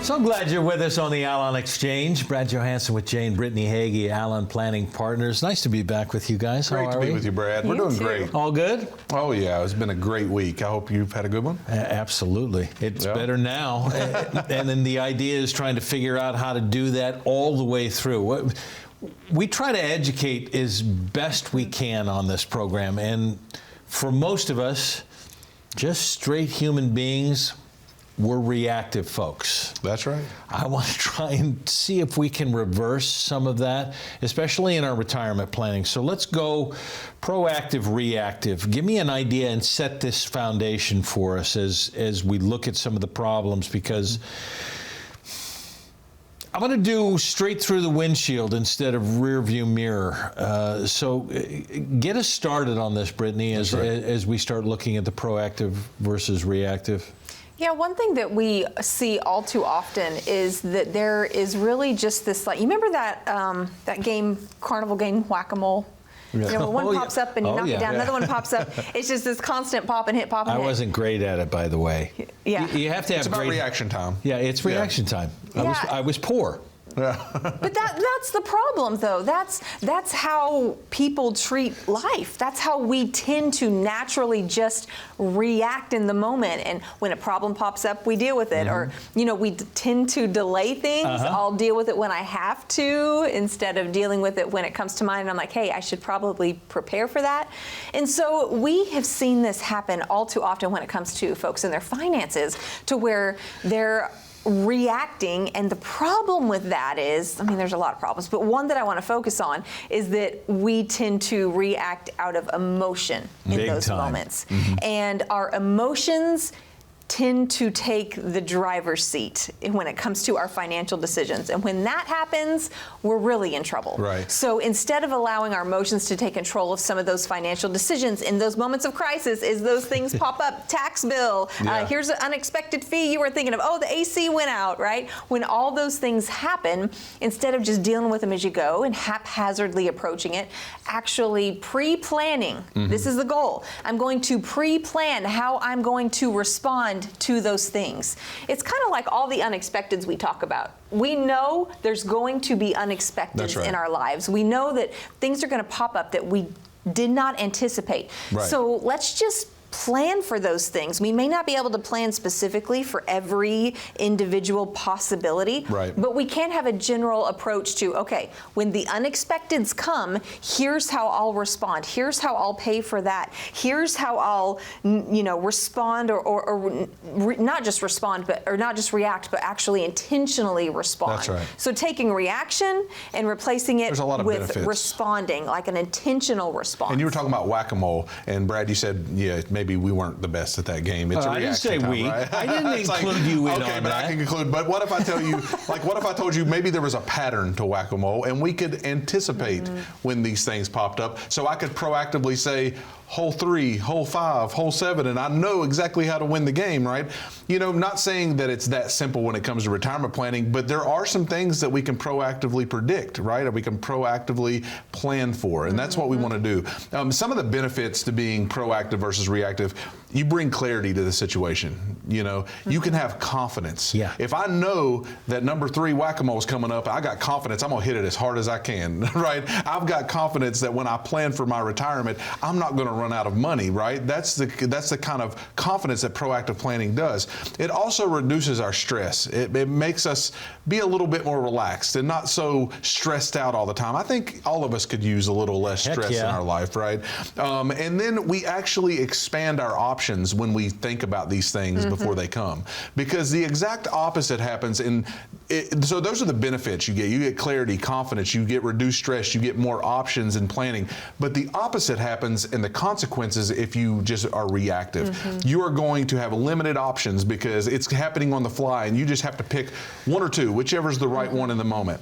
So glad you're with us on the Allon Exchange. Brad Johansson with Jane Brittany Hagee, Allon Planning Partners. Nice to be back with you guys. Great to be with you, Brad. We're doing great. All good? Oh, yeah. It's been a great week. I hope you've had a good one. Absolutely. It's better now. And then the idea is trying to figure out how to do that all the way through. We try to educate as best we can on this program. And for most of us, just straight human beings, we're reactive folks. That's right. I want to try and see if we can reverse some of that, especially in our retirement planning. So let's go proactive, reactive. Give me an idea and set this foundation for us as we look at some of the problems, because I'm going to do straight through the windshield instead of rear view mirror. So get us started on this, Brittany, as we start looking at the proactive versus reactive. Yeah, one thing that we see all too often is that there is really just this, like, you remember that that game, carnival game, Whack-A-Mole? You know, when one pops up and you knock it down, another one pops up. It's just this constant pop and hit, pop and hit. I wasn't great at it, by the way. Yeah. You have to have It's about reaction time. Yeah, it's reaction time. I was poor. But that's the problem, though. That's how people treat life. That's how we tend to naturally just react in the moment. And when a problem pops up, we deal with it. Or, you know, we tend to delay things. I'll deal with it when I have to instead of dealing with it when it comes to mind. And I'm like, hey, I should probably prepare for that. And so we have seen this happen all too often when it comes to folks and their finances, to where they're reacting. And the problem with that is, I mean, there's a lot of problems, but one that I want to focus on is that we tend to react out of emotion in those moments. And our emotions tend to take the driver's seat when it comes to our financial decisions. And when that happens, we're really in trouble. Right. So instead of allowing our emotions to take control of some of those financial decisions in those moments of crisis, as those things pop up, tax bill, here's an unexpected fee you were thinking of, oh, the AC went out, right? When all those things happen, instead of just dealing with them as you go and haphazardly approaching it, actually pre-planning. This is the goal. I'm going to pre-plan how I'm going to respond to those things. It's kind of like all the unexpecteds we talk about. We know there's going to be unexpecteds in our lives. We know that things are going to pop up that we did not anticipate. So let's just plan for those things. We may not be able to plan specifically for every individual possibility, but we can have a general approach to, okay, when the unexpecteds come, here's how I'll respond. Here's how I'll pay for that. Here's how I'll, you know, respond or not just respond, but, or not just react, but actually intentionally respond. That's right. So taking reaction and replacing it with benefits. Responding, like an intentional response. And you were talking about Whack-A-Mole, and Brad, you said, yeah, maybe we weren't the best at that game. It's a reaction time, we. right? I didn't include you in on but that. I can conclude. But what if I tell you, like, what if I told you maybe there was a pattern to Whack-A-Mole, and we could anticipate when these things popped up, so I could proactively say, hole 3, hole 5, hole 7, and I know exactly how to win the game, right? You know, not saying that it's that simple when it comes to retirement planning, but there are some things that we can proactively predict, right? Or we can proactively plan for, and that's what we want to do. Some of the benefits to being proactive versus reactive, you bring clarity to the situation. You know, you can have confidence. If I know that number 3 Whack-A-Mole is coming up, I got confidence I'm gonna hit it as hard as I can, right? I've got confidence that when I plan for my retirement, I'm not gonna run out of money, right? That's the kind of confidence that proactive planning does. It also reduces our stress. It makes us be a little bit more relaxed and not so stressed out all the time. I think all of us could use a little less stress in our life, right? And then we actually expand our options when we think about these things before they come, because the exact opposite happens so those are the benefits you get. You get clarity, confidence, you get reduced stress, you get more options in planning. But the opposite happens in the consequences if you just are reactive. You are going to have limited options because it's happening on the fly, and you just have to pick one or two, whichever's the right one in the moment.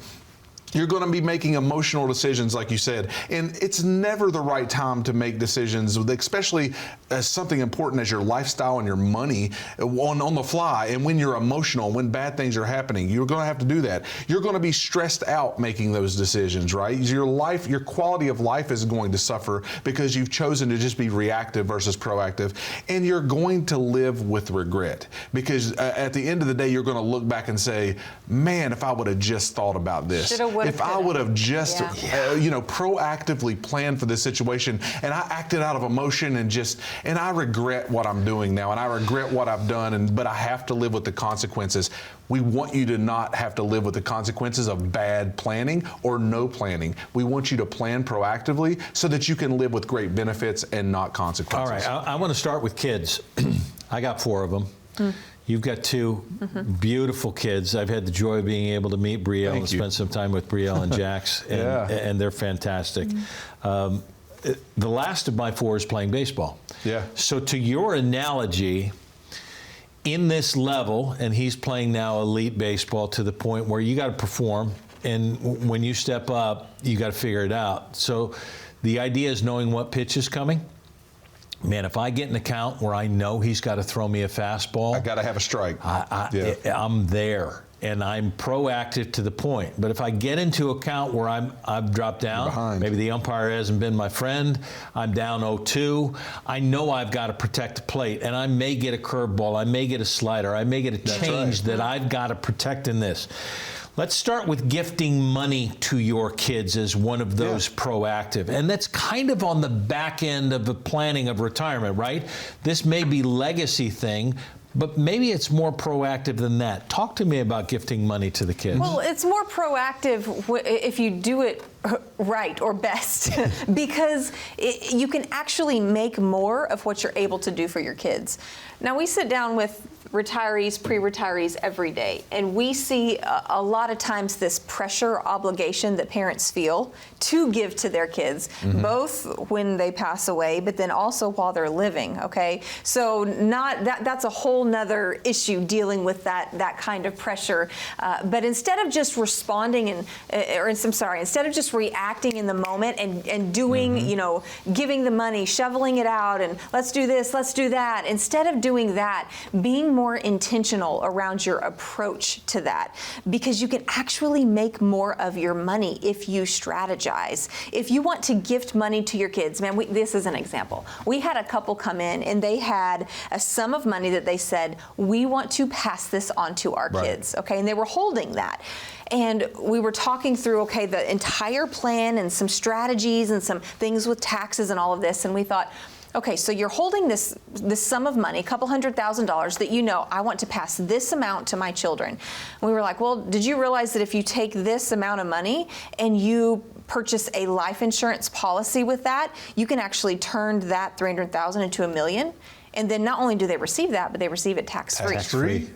You're going to be making emotional decisions, like you said, and it's never the right time to make decisions, especially as something important as your lifestyle and your money on the fly. And when you're emotional, when bad things are happening, you're going to have to do that. You're going to be stressed out making those decisions, right? Your life, your quality of life is going to suffer because you've chosen to just be reactive versus proactive, and you're going to live with regret because at the end of the day, you're going to look back and say, "Man, if I would have just thought about this." If I would have just, proactively planned for this situation, and I acted out of emotion and I regret what I'm doing now, and I regret what I've done, but I have to live with the consequences. We want you to not have to live with the consequences of bad planning or no planning. We want you to plan proactively so that you can live with great benefits and not consequences. All right, I want to start with kids. I got 4 of them. You've got 2 beautiful kids. I've had the joy of being able to meet Brielle and spend some time with Brielle and Jax, and they're fantastic. The last of my 4 is playing baseball. Yeah. So to your analogy, in this level, and he's playing now elite baseball to the point where you got to perform, and when you step up, you got to figure it out. So the idea is knowing what pitch is coming. Man, if I get an account where I know he's got to throw me a fastball, I got to have a strike. I'm there, and I'm proactive to the point. But if I get into a count where I've dropped down, maybe the umpire hasn't been my friend, I'm down 0-2, I know I've got to protect the plate, and I may get a curveball, I may get a slider, I may get a change that I've got to protect in this. Let's start with gifting money to your kids as one of those proactive. And that's kind of on the back end of the planning of retirement, right? This may be legacy thing, but maybe it's more proactive than that. Talk to me about gifting money to the kids. Well, it's more proactive if you do it right or best because you can actually make more of what you're able to do for your kids. Now, we sit down with retirees, pre-retirees every day, and we see a lot of times this pressure, obligation that parents feel to give to their kids, both when they pass away, but then also while they're living, okay? So that's a whole nother issue dealing with that kind of pressure. But instead of just responding instead of just reacting in the moment and doing, giving the money, shoveling it out, and let's do this, let's do that, instead of doing that, being more intentional around your approach to that, because you can actually make more of your money if you strategize. If you want to gift money to your kids, man, this is an example. We had a couple come in and they had a sum of money that they said, we want to pass this on to our kids, okay? And they were holding that. And we were talking through, okay, the entire plan and some strategies and some things with taxes and all of this, and we thought, okay, so you're holding this sum of money, $200,000 that I want to pass this amount to my children. And we were like, well, did you realize that if you take this amount of money and you purchase a life insurance policy with that, you can actually turn that $300,000 into $1 million? And then not only do they receive that, but they receive it tax-free. Tax-free.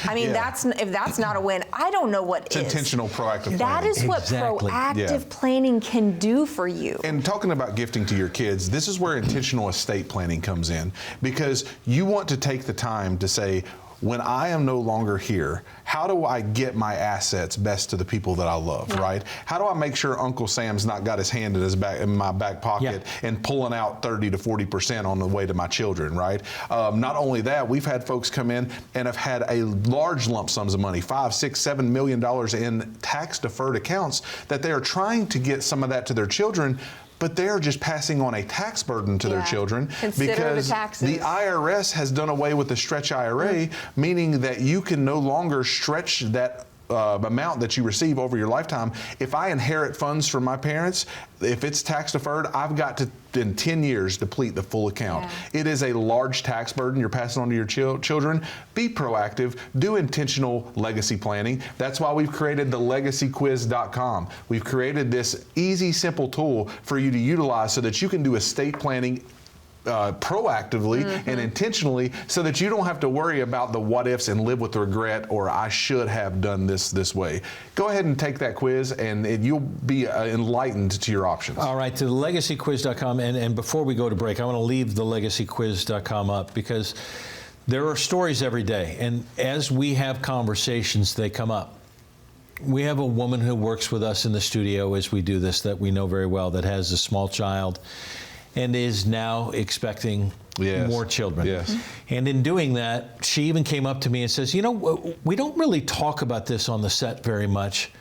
I mean, if that's not a win, I don't know what is. It's intentional, proactive planning. That is what proactive planning can do for you. And talking about gifting to your kids, this is where intentional estate planning comes in, because you want to take the time to say, when I am no longer here, how do I get my assets best to the people that I love, right? How do I make sure Uncle Sam's not got his hand in my back pocket and pulling out 30 to 40% on the way to my children, right? Not only that, we've had folks come in and have had a large lump sums of money, $5, $6, $7 million in tax deferred accounts that they are trying to get some of that to their children, but they're just passing on a tax burden to their children because the IRS has done away with the stretch IRA, meaning that you can no longer stretch that amount that you receive over your lifetime. If I inherit funds from my parents, if it's tax deferred, I've got to, in 10 years, deplete the full account. It is a large tax burden you're passing on to your children. Be proactive. Do intentional legacy planning. That's why we've created the legacyquiz.com. We've created this easy, simple tool for you to utilize so that you can do estate planning proactively and intentionally, so that you don't have to worry about the what ifs and live with regret or I should have done this way. Go ahead and take that quiz and you'll be enlightened to your options. All right, to the legacyquiz.com, and before we go to break, I want to leave the legacyquiz.com up because there are stories every day, and as we have conversations, they come up. We have a woman who works with us in the studio as we do this that we know very well, that has a small child and is now expecting more children. Yes. And in doing that, she even came up to me and says, we don't really talk about this on the set very much.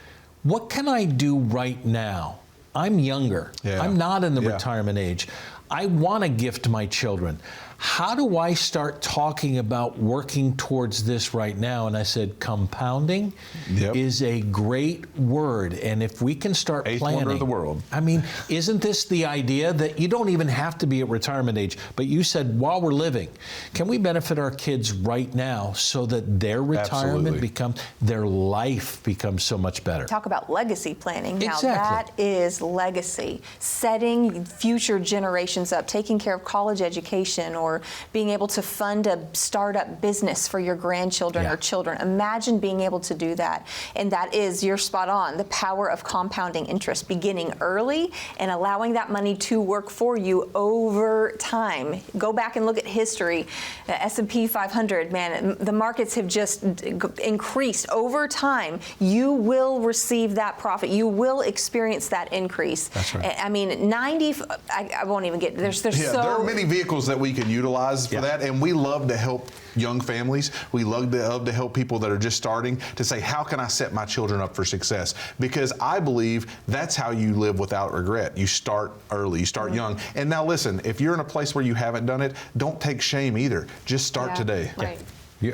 What can I do right now? I'm younger. Yeah. I'm not in the retirement age. I want to gift my children. How do I start talking about working towards this right now? And I said, compounding is a great word. And if we can start Eighth planning. wonder of the world. I mean, isn't this the idea that you don't even have to be at retirement age, but you said while we're living, can we benefit our kids right now so that their retirement their life becomes so much better? Talk about legacy planning. Now Exactly. that is legacy. Setting future generations up, taking care of college education, or being able to fund a startup business for your grandchildren or children. Imagine being able to do that. And that is, you're spot on, the power of compounding interest, beginning early and allowing that money to work for you over time. Go back and look at history. The S&P 500, man, the markets have just increased over time. You will receive that profit. You will experience that increase. That's right. I mean, I won't even get, there's so. There are many vehicles that we can utilize for that, and we love to help young families. We love to help people that are just starting to say, how can I set my children up for success? Because I believe that's how you live without regret. You start early, you start young. And now listen, if you're in a place where you haven't done it, don't take shame either. Just start today. Right.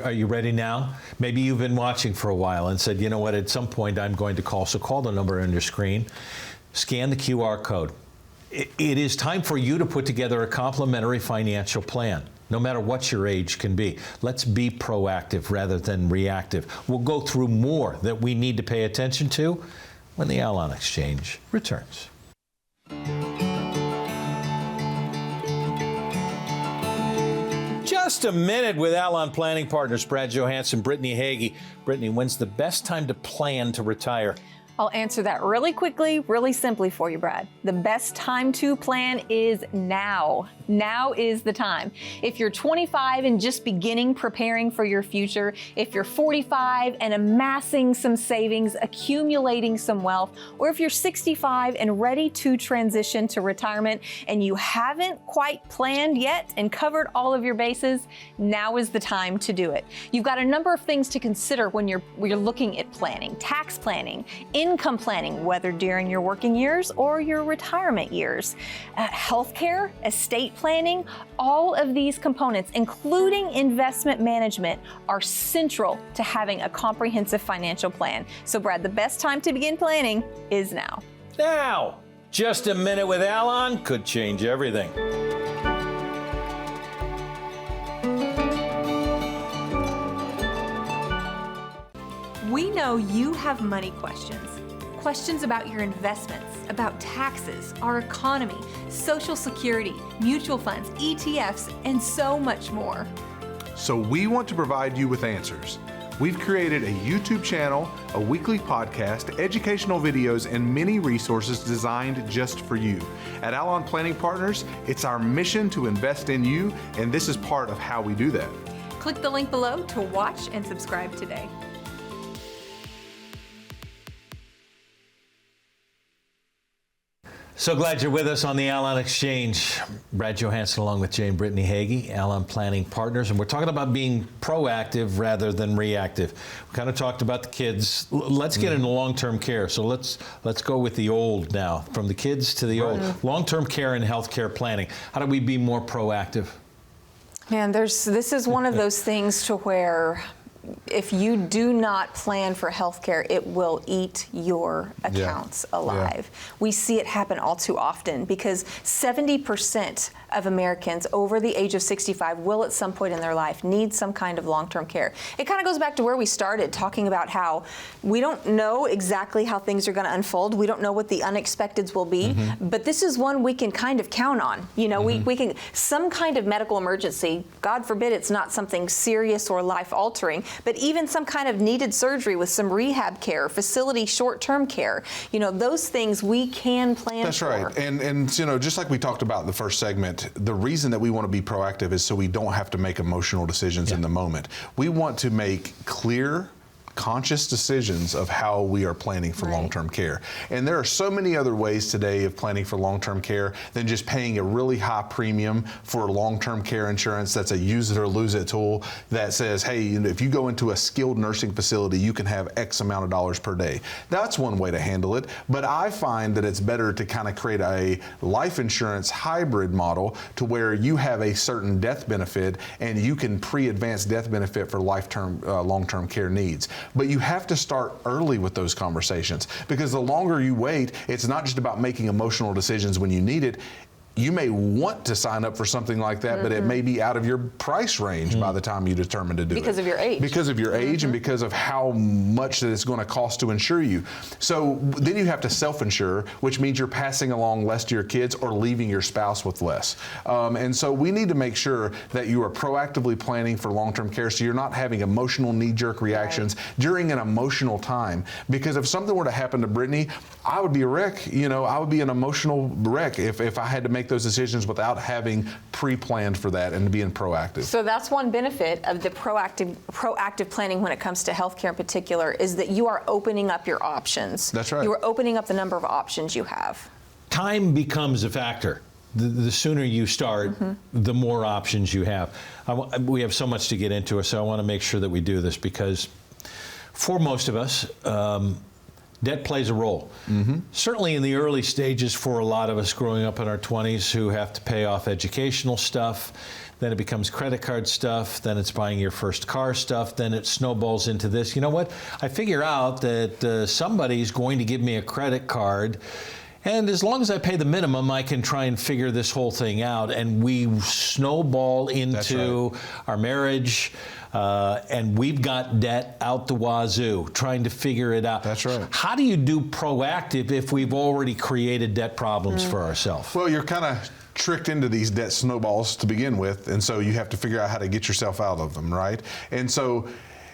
Are you ready now? Maybe you've been watching for a while and said, you know what, at some point I'm going to call. So call the number on your screen, scan the QR code. It is time for you to put together a complimentary financial plan, no matter what your age can be. Let's be proactive rather than reactive. We'll go through more that we need to pay attention to when the Allon Exchange returns. Just a minute with Allon Planning Partners, Brad Johansson, Brittany Hagee. Brittany, when's the best time to plan to retire? I'll answer that really quickly, really simply for you, Brad. The best time to plan is now. Now is the time. If you're 25 and just beginning preparing for your future, if you're 45 and amassing some savings, accumulating some wealth, or if you're 65 and ready to transition to retirement and you haven't quite planned yet and covered all of your bases, now is the time to do it. You've got a number of things to consider when you're looking at planning: tax planning, income planning, whether during your working years or your retirement years, healthcare, estate planning. All of these components, including investment management, are central to having a comprehensive financial plan. So, Brad, the best time to begin planning is now. Now! Just a minute with Allon could change everything. We know you have money questions. Questions about your investments, about taxes, our economy, Social Security, mutual funds, ETFs, and so much more. So we want to provide you with answers. We've created a YouTube channel, a weekly podcast, educational videos, and many resources designed just for you. At Allon Planning Partners, it's our mission to invest in you, and this is part of how we do that. Click the link below to watch and subscribe today. So glad you're with us on the Allon Exchange. Brad Johansson along with Jane Brittany Hagee, Allon Planning Partners, and we're talking about being proactive rather than reactive. We kind of talked about the kids. Let's get into long-term care. So let's go with the old now, from the kids to the old. Long-term care and healthcare planning. How do we be more proactive? Man, this is one of those things to where if you do not plan for healthcare, it will eat your accounts alive. We see it happen all too often because 70% of Americans over the age of 65 will at some point in their life need some kind of long-term care. It kind of goes back to where we started, talking about how we don't know exactly how things are going to unfold. We don't know what the unexpecteds will be, but this is one we can kind of count on. You know, we can, some kind of medical emergency, God forbid it's not something serious or life-altering, but even some kind of needed surgery with some rehab care, facility short-term care, you know, those things we can plan That's for. right. And you know, just like we talked about in the first segment, the reason that we want to be proactive is so we don't have to make emotional decisions in the moment. We want to make clear, conscious decisions of how we are planning for long-term care. And there are so many other ways today of planning for long-term care than just paying a really high premium for long-term care insurance that's a use it or lose it tool that says, hey, if you go into a skilled nursing facility, you can have X amount of dollars per day. That's one way to handle it. But I find that it's better to kind of create a life insurance hybrid model to where you have a certain death benefit and you can pre-advance death benefit for long-term care needs. But you have to start early with those conversations, because the longer you wait, it's not just about making emotional decisions when you need it. You may want to sign up for something like that, but it may be out of your price range by the time you determine to do it. Because of your age. Because of your age and because of how much that it's going to cost to insure you. So then you have to self-insure, which means you're passing along less to your kids or leaving your spouse with less. And so we need to make sure that you are proactively planning for long-term care so you're not having emotional knee-jerk reactions during an emotional time. Because if something were to happen to Brittany, I would be a wreck. I would be an emotional wreck if I had to make those decisions without having pre-planned for that and being proactive. So that's one benefit of the proactive planning when it comes to healthcare in particular, is that you are opening up your options. That's right. You are opening up the number of options you have. Time becomes a factor. The sooner you start, the more options you have. We have so much to get into, so I want to make sure that we do this, because for most of us, debt plays a role. Certainly in the early stages for a lot of us growing up in our 20s who have to pay off educational stuff, then it becomes credit card stuff, then it's buying your first car stuff, then it snowballs into this. You know what? I figure out that somebody's going to give me a credit card, and as long as I pay the minimum, I can try and figure this whole thing out. And we snowball into our marriage, and we've got debt out the wazoo, trying to figure it out. That's right. How do you do proactive if we've already created debt problems for ourselves? Well, you're kind of tricked into these debt snowballs to begin with, and so you have to figure out how to get yourself out of them, right? And so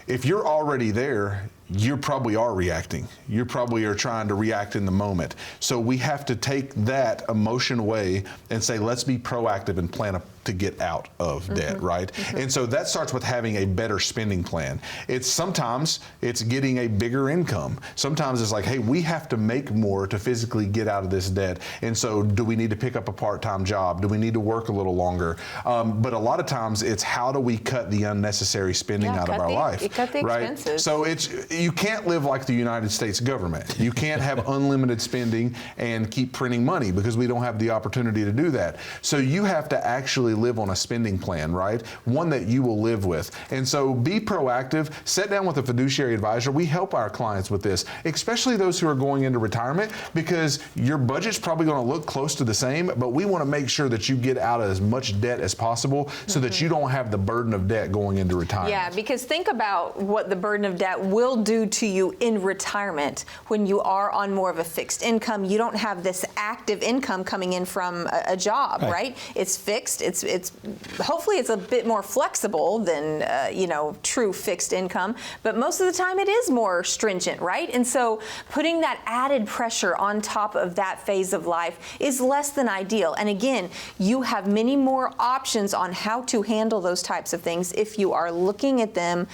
if you're already there, you probably are reacting. You probably are trying to react in the moment. So we have to take that emotion away and say, let's be proactive and plan to get out of debt, right? And so that starts with having a better spending plan. Sometimes it's getting a bigger income. Sometimes it's like, hey, we have to make more to physically get out of this debt. And so do we need to pick up a part-time job? Do we need to work a little longer? But a lot of times it's how do we cut the unnecessary spending out of our life, cut the expenses. Right? So you can't live like the United States government. You can't have unlimited spending and keep printing money, because we don't have the opportunity to do that. So you have to actually live on a spending plan, right? One that you will live with. And so be proactive. Sit down with a fiduciary advisor. We help our clients with this, especially those who are going into retirement, because your budget's probably going to look close to the same, but we want to make sure that you get out of as much debt as possible so that you don't have the burden of debt going into retirement. Yeah, because think about what the burden of debt will do to you in retirement when you are on more of a fixed income. You don't have this active income coming in from a job, right? It's fixed. It's hopefully it's a bit more flexible than true fixed income, but most of the time it is more stringent, right? And so putting that added pressure on top of that phase of life is less than ideal. And again, you have many more options on how to handle those types of things if you are looking at them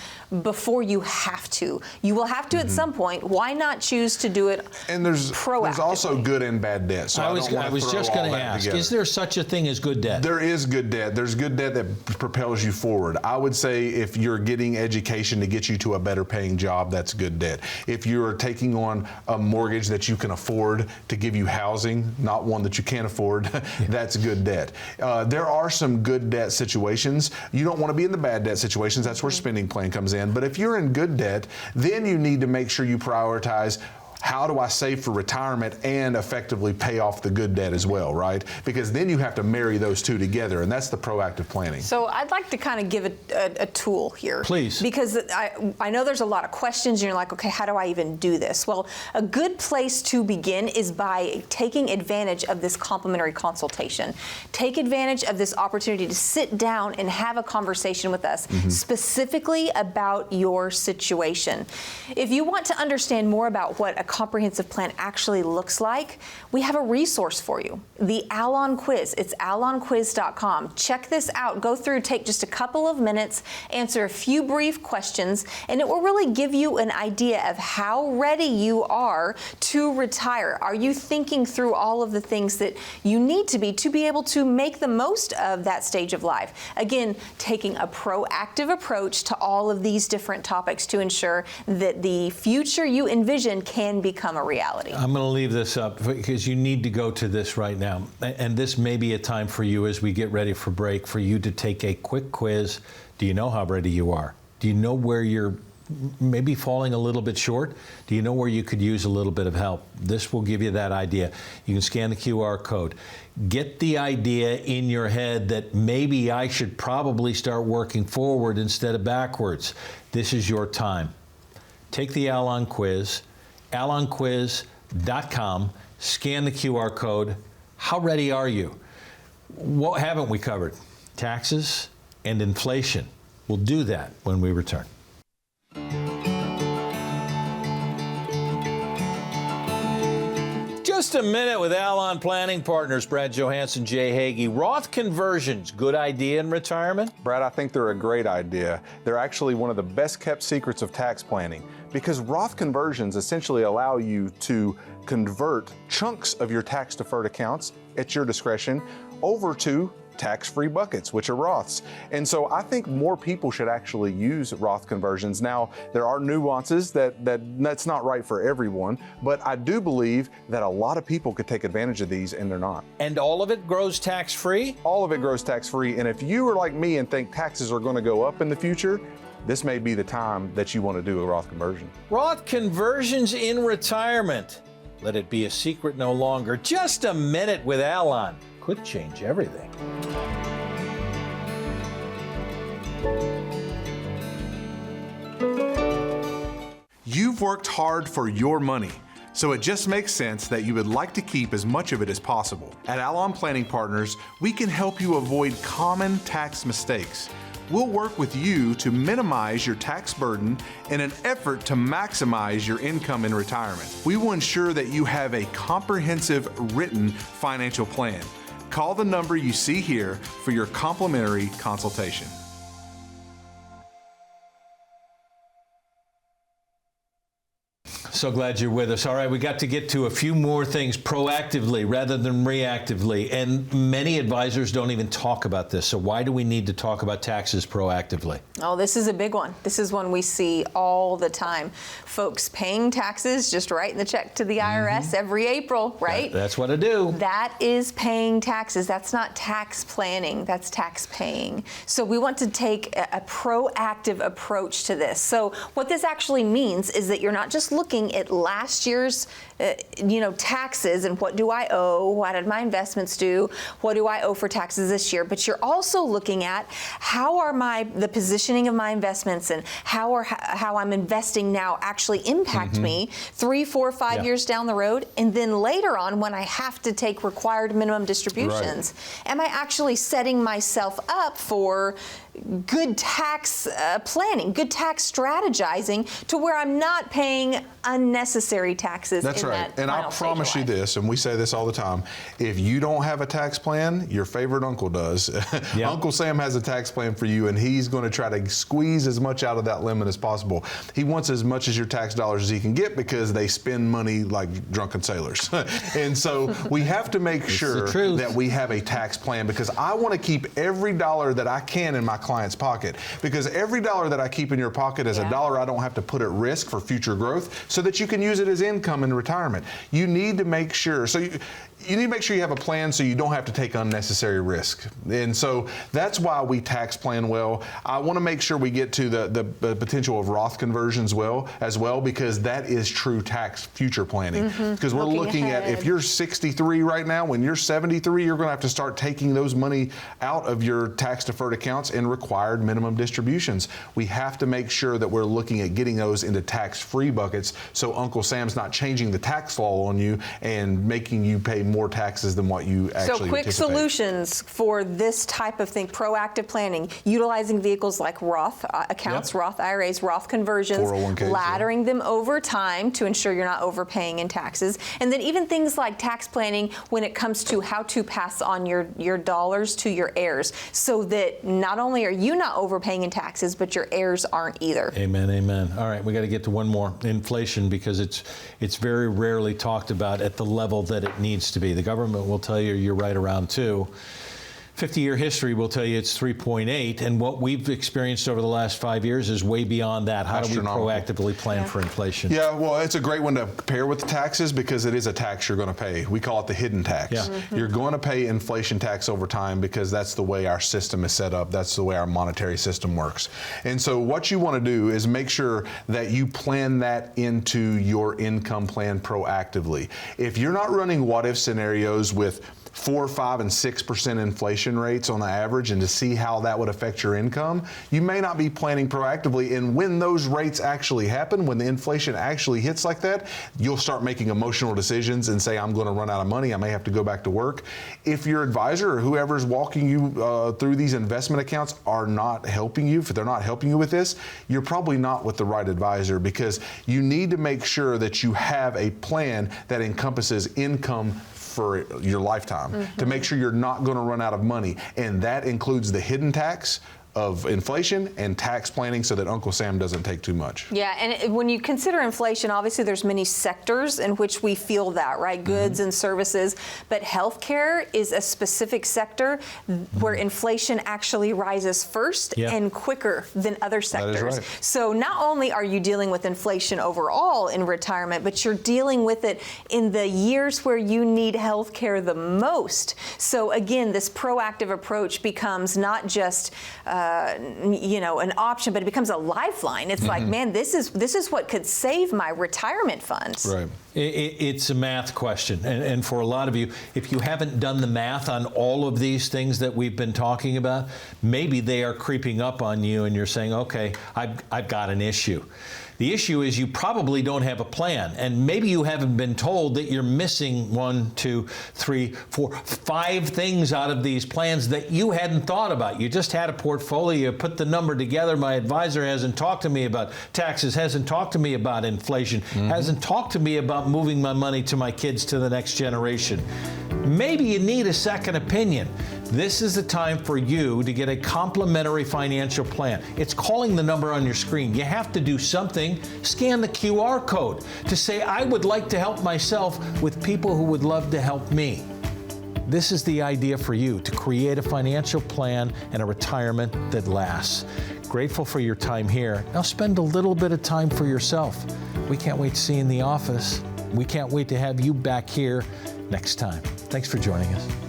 before you have to. You will have to at some point. Why not choose to do it And there's also good and bad debt. So I was just going to ask, is there such a thing as good debt? There is good debt. There's good debt that propels you forward. I would say if you're getting education to get you to a better paying job, that's good debt. If you're taking on a mortgage that you can afford to give you housing, not one that you can't afford, that's good debt. There are some good debt situations. You don't want to be in the bad debt situations. That's where spending plan comes in. But if you're in good debt, then you need to make sure you prioritize, how do I save for retirement and effectively pay off the good debt as well, right? Because then you have to marry those two together, and that's the proactive planning. So I'd like to kind of give a tool here. Please. Because I know there's a lot of questions, and you're like, okay, how do I even do this? Well, a good place to begin is by taking advantage of this complimentary consultation. Take advantage of this opportunity to sit down and have a conversation with us specifically about your situation. If you want to understand more about what a comprehensive plan actually looks like, we have a resource for you, the Allon quiz. It's allonquiz.com. Check this out. Go through, take just a couple of minutes, answer a few brief questions, and it will really give you an idea of how ready you are to retire. Are you thinking through all of the things that you need to be able to make the most of that stage of life? Again, taking a proactive approach to all of these different topics to ensure that the future you envision can become a reality. I'm going to leave this up because you need to go to this right now. And this may be a time for you as we get ready for break for you to take a quick quiz. Do you know how ready you are? Do you know where you're maybe falling a little bit short? Do you know where you could use a little bit of help? This will give you that idea. You can scan the QR code. Get the idea in your head that maybe I should probably start working forward instead of backwards. This is your time. Take the Allon quiz, allonquiz.com, scan the QR code. How ready are you? What haven't we covered? Taxes and inflation. We'll do that when we return. Just a minute with Allon Planning Partners, Brad Johansson, Jay Hagee. Roth conversions, good idea in retirement? Brad, I think they're a great idea. They're actually one of the best kept secrets of tax planning because Roth conversions essentially allow you to convert chunks of your tax deferred accounts at your discretion over to tax-free buckets, which are Roths. And so I think more people should actually use Roth conversions. Now, there are nuances that's not right for everyone, but I do believe that a lot of people could take advantage of these and they're not. And all of it grows tax-free? All of it grows tax-free. And if you are like me and think taxes are going to go up in the future, this may be the time that you want to do a Roth conversion. Roth conversions in retirement. Let it be a secret no longer. Just a minute with Allon could change everything. You've worked hard for your money, so it just makes sense that you would like to keep as much of it as possible. At Allon Planning Partners, we can help you avoid common tax mistakes. We'll work with you to minimize your tax burden in an effort to maximize your income in retirement. We will ensure that you have a comprehensive written financial plan. Call the number you see here for your complimentary consultation. So glad you're with us. All right, we got to get to a few more things proactively rather than reactively. And many advisors don't even talk about this. So why do we need to talk about taxes proactively? Oh, this is a big one. This is one we see all the time. Folks paying taxes, just writing the check to the IRS every April, right? That's what I do. That is paying taxes. That's not tax planning. That's tax paying. So we want to take a proactive approach to this. So what this actually means is that you're not just looking at last year's taxes and what do I owe, what did my investments do, what do I owe for taxes this year, but you're also looking at how are the positioning of my investments and how I'm investing now actually impact me 3, 4, 5 years down the road, and then later on when I have to take required minimum distributions, am I actually setting myself up for good tax planning, good tax strategizing to where I'm not paying unnecessary taxes. That's in right. that And I final stage of promise you life. this, and we say this all the time, if you don't have a tax plan, your favorite uncle does. Yeah. Uncle Sam has a tax plan for you, and he's going to try to squeeze as much out of that limit as possible. He wants as much as your tax dollars as he can get because they spend money like drunken sailors. And so we have to make sure that we have a tax plan, because I want to keep every dollar that I can in my client's pocket, because every dollar that I keep in your pocket is a dollar I don't have to put at risk for future growth, so that you can use it as income in retirement. You need to make sure, you need to make sure you have a plan so you don't have to take unnecessary risk. And so that's why we tax plan well. I want to make sure we get to the potential of Roth conversions as well, because that is true tax future planning. Because we're looking at, if you're 63 right now, when you're 73, you're going to have to start taking those money out of your tax deferred accounts and required minimum distributions. We have to make sure that we're looking at getting those into tax-free buckets, so Uncle Sam's not changing the tax law on you and making you pay more taxes than what you actually So quick anticipate. solutions for this type of thing, proactive planning, utilizing vehicles like Roth accounts, Yep. Roth IRAs, Roth conversions, 401ks, laddering them over time to ensure you're not overpaying in taxes. And then even things like tax planning when it comes to how to pass on your dollars to your heirs, so that not only are you not overpaying in taxes, but your heirs aren't either. Amen, amen. All right, we got to get to one more, inflation, because it's very rarely talked about at the level that it needs to be. The government will tell you you're right around 2. 50-year history will tell you it's 3.8, and what we've experienced over the last 5 years is way beyond that. How do we proactively plan for inflation? Yeah, well, it's a great one to compare with the taxes because it is a tax you're going to pay. We call it the hidden tax. Yeah. Mm-hmm. You're going to pay inflation tax over time because that's the way our system is set up. That's the way our monetary system works. And so what you want to do is make sure that you plan that into your income plan proactively. If you're not running what-if scenarios with 4, 5, and 6% inflation rates on the average, and to see how that would affect your income, you may not be planning proactively. And when those rates actually happen, when the inflation actually hits like that, you'll start making emotional decisions and say, I'm going to run out of money. I may have to go back to work. If your advisor or whoever's walking you through these investment accounts are not helping you, if they're not helping you with this, you're probably not with the right advisor, because you need to make sure that you have a plan that encompasses income for your lifetime, to make sure you're not going to run out of money. And that includes the hidden tax of inflation and tax planning so that Uncle Sam doesn't take too much. Yeah, and when you consider inflation, obviously there's many sectors in which we feel that, right? Goods and services, but healthcare is a specific sector where inflation actually rises first and quicker than other sectors. That is right. So not only are you dealing with inflation overall in retirement, but you're dealing with it in the years where you need healthcare the most. So again, this proactive approach becomes not just an option, but it becomes a lifeline. It's like, man, this is what could save my retirement funds. Right. It's a math question. And for a lot of you, if you haven't done the math on all of these things that we've been talking about, maybe they are creeping up on you and you're saying, okay, I've got an issue. The issue is you probably don't have a plan, and maybe you haven't been told that you're missing 1, 2, 3, 4, 5 things out of these plans that you hadn't thought about. You just had a portfolio, you put the number together. My advisor hasn't talked to me about taxes, hasn't talked to me about inflation, hasn't talked to me about moving my money to my kids to the next generation. Maybe you need a second opinion. This is the time for you to get a complimentary financial plan. It's calling the number on your screen. You have to do something. Scan the QR code to say, I would like to help myself with people who would love to help me. This is the idea for you, to create a financial plan and a retirement that lasts. Grateful for your time here. Now spend a little bit of time for yourself. We can't wait to see you in the office. We can't wait to have you back here next time. Thanks for joining us.